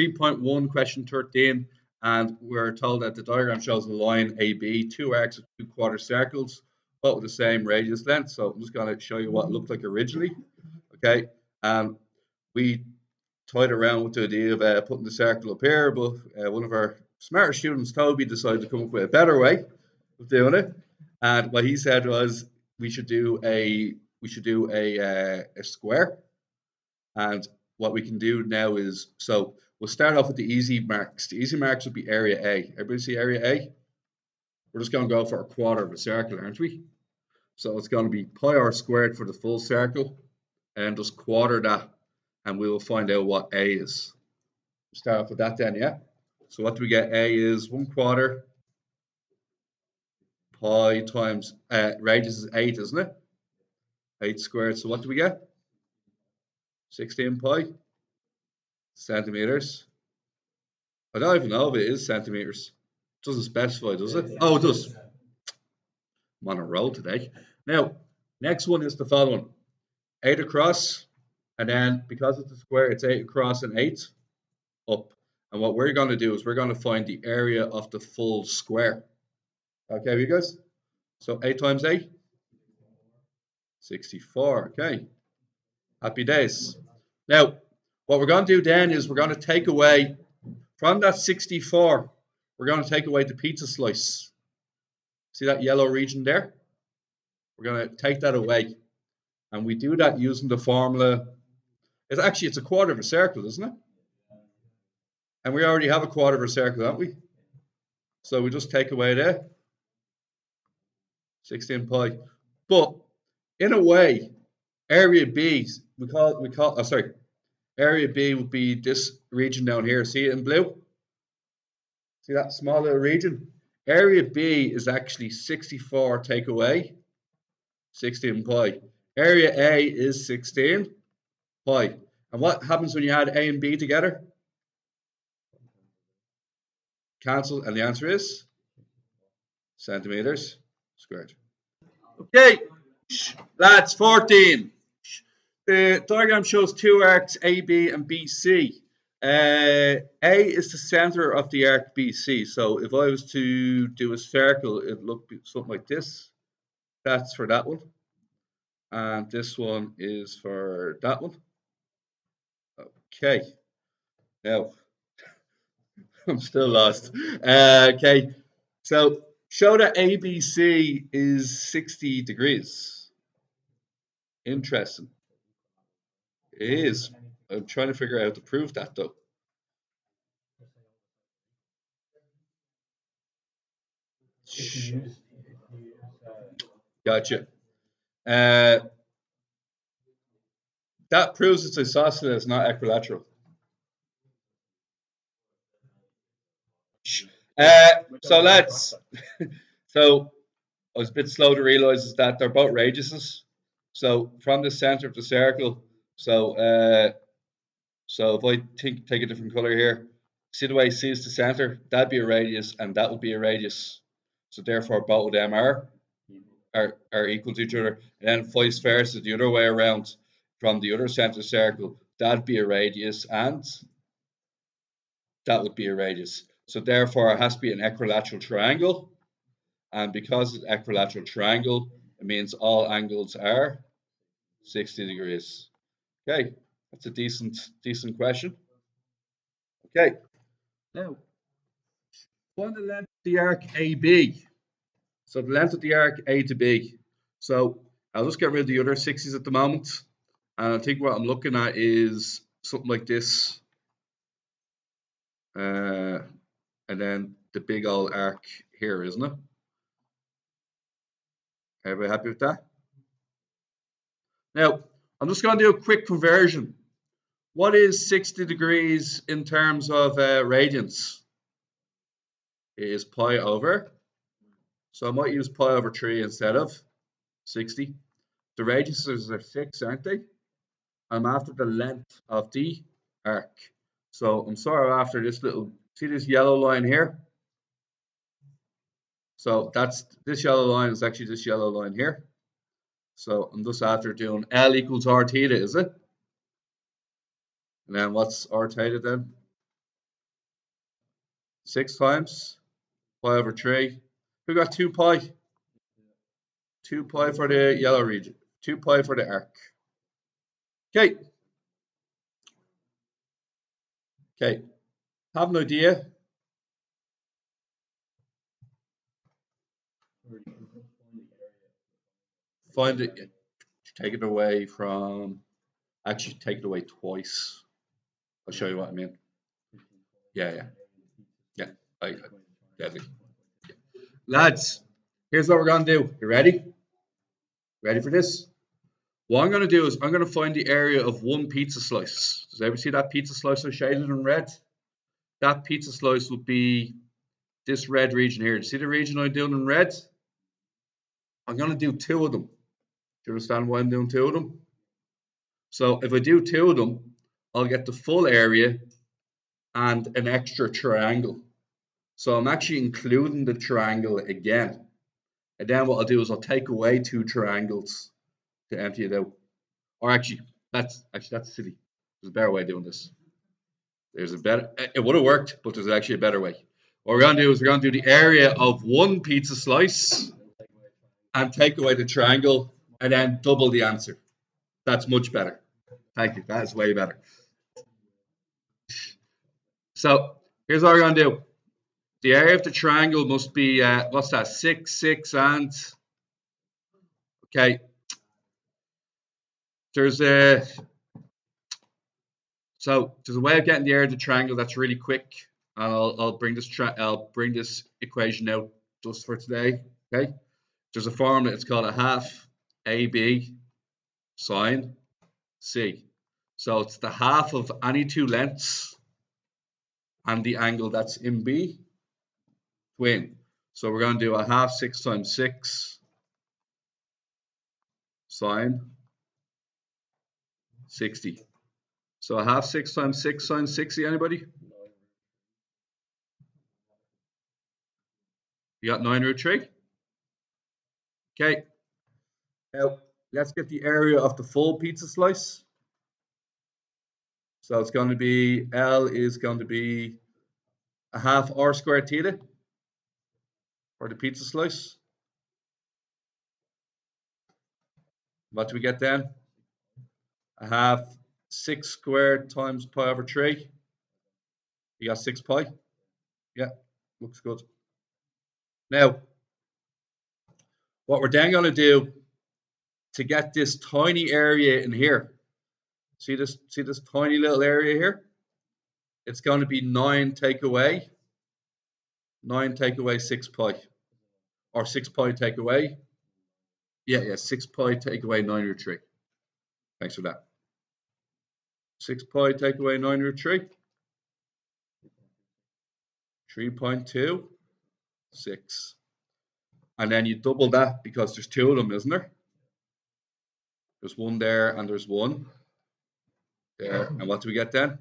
3.1, question 13, and we're told that the diagram shows a line AB, two arcs of two quarter circles, but with the same radius length. So I'm just going to show you what it looked like originally. Okay, we toyed around with the idea of putting the circle up here, but one of our smarter students, Toby, decided to come up with a better way of doing it. And what he said was we should do a square. And what we can do now is, so we'll start off with the easy marks. The easy marks would be area A. Everybody see area A? We're just going to go for a quarter of a circle, aren't we? So it's going to be pi r squared for the full circle, and just quarter that, and we will find out what A is. Start off with that then, yeah? So what do we get? A is 1/4 pi times, radius is 8, isn't it? 8 squared, so what do we get? 16 pi centimeters. I don't even know if it is centimeters. It doesn't specify, does it? Oh, it does. I'm on a roll today. Now, next one is the following. 8 across, and then because it's a square, it's 8 across and 8 up. And what we're going to do is we're going to find the area of the full square. Okay, you guys? So 8 times 8? 64. Okay. Happy days. Now, what we're going to do then is we're going to take away, from that 64, we're going to take away the pizza slice. See that yellow region there? We're going to take that away. And we do that using the formula. It's a quarter of a circle, isn't it? And we already have a quarter of a circle, don't we? So we just take away there. 16 pi. But in a way, area B, area B would be this region down here. See it in blue? See that small little region? Area B is actually 64 take away 16 pi. Area A is 16 pi. And what happens when you add A and B together? Cancel, and the answer is centimeters squared. Okay, lads, 14. The diagram shows two arcs AB and BC. A is the center of the arc BC. So if I was to do a circle, it'd look something like this. That's for that one. And this one is for that one. Okay. Now, I'm still lost. Okay. So show that ABC is 60 degrees. Interesting. It is. I'm trying to figure out how to prove that though. Gotcha. That proves it's isosceles, not equilateral. So lads, so I was a bit slow to realize is that they're both radiuses. So from the center of the circle, so if I take a different color here, see the way C is the center, that'd be a radius, and that would be a radius. So therefore, both of them are equal to each other. And then vice versa, the other way around, from the other center circle, that'd be a radius, and that would be a radius. So therefore, it has to be an equilateral triangle. And because it's equilateral triangle, it means all angles are 60 degrees. Okay, that's a decent question. Okay, now find the length of the arc AB. So the length of the arc A to B. So I'll just get rid of the other 60s at the moment. And I think what I'm looking at is something like this. And then the big old arc here, isn't it? Everybody happy with that? Now, I'm just going to do a quick conversion. What is 60 degrees in terms of radians? It is pi over. So I might use pi over 3 instead of 60. The radiuses are 6, aren't they? I'm after the length of the arc. So I'm sort of after this little, see this yellow line here? So that's, this yellow line is actually this yellow line here. So I'm just after doing L equals R theta, is it? And then what's R theta then? 6 times pi over 3. We got 2 pi. 2 pi for the yellow region. 2 pi for the arc. Okay. Okay. Have an idea. Find it. Take it away from. Actually, take it away twice. I'll show you what I mean. Yeah. Deadly. Lads, here's what we're gonna do. You ready? Ready for this? What I'm gonna do is I'm gonna find the area of one pizza slice. Does everybody see that pizza slice I shaded in red? That pizza slice would be this red region here. Do you see the region I'm doing in red? I'm gonna do 2 of them. Do you understand why I'm doing 2 of them? So if I do 2 of them, I'll get the full area and an extra triangle. So I'm actually including the triangle again. And then what I'll do is I'll take away 2 triangles to empty it out. Or actually, that's silly. There's a better way of doing this. It would have worked, but there's actually a better way. What we're gonna do is we're gonna do the area of one pizza slice and take away the triangle and then double the answer. That's much better. Thank you. That is way better. So here's what we're gonna do. The area of the triangle must be what's that? 6, 6, and okay. There's a way of getting the area of the triangle that's really quick. I'll bring this equation out just for today. Okay. There's a formula. It's called a half AB sine C. So it's the half of any 2 lengths and the angle that's in B twin. So we're going to do a half 6 times 6 sine 60. So a half 6 times 6 sine 60, anybody? You got 9 root 3? Okay. Now, let's get the area of the full pizza slice. So it's going to be, L is going to be a half r squared theta for the pizza slice. What do we get then? A half 6 squared times pi over 3. You got 6 pi. Yeah, looks good. Now, what we're then going to do to get this tiny area in here, see this tiny little area here? It's going to be 9 take away 6 pi. Or 6 pi take away. Yeah, 6 pi take away 9 root 3. Thanks for that. 6 pi take away 9 root 3. 3.26. And then you double that because there's 2 of them, isn't there? There's 1 there and there's 1 there. And what do we get then?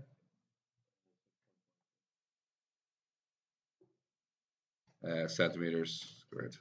Centimeters squared.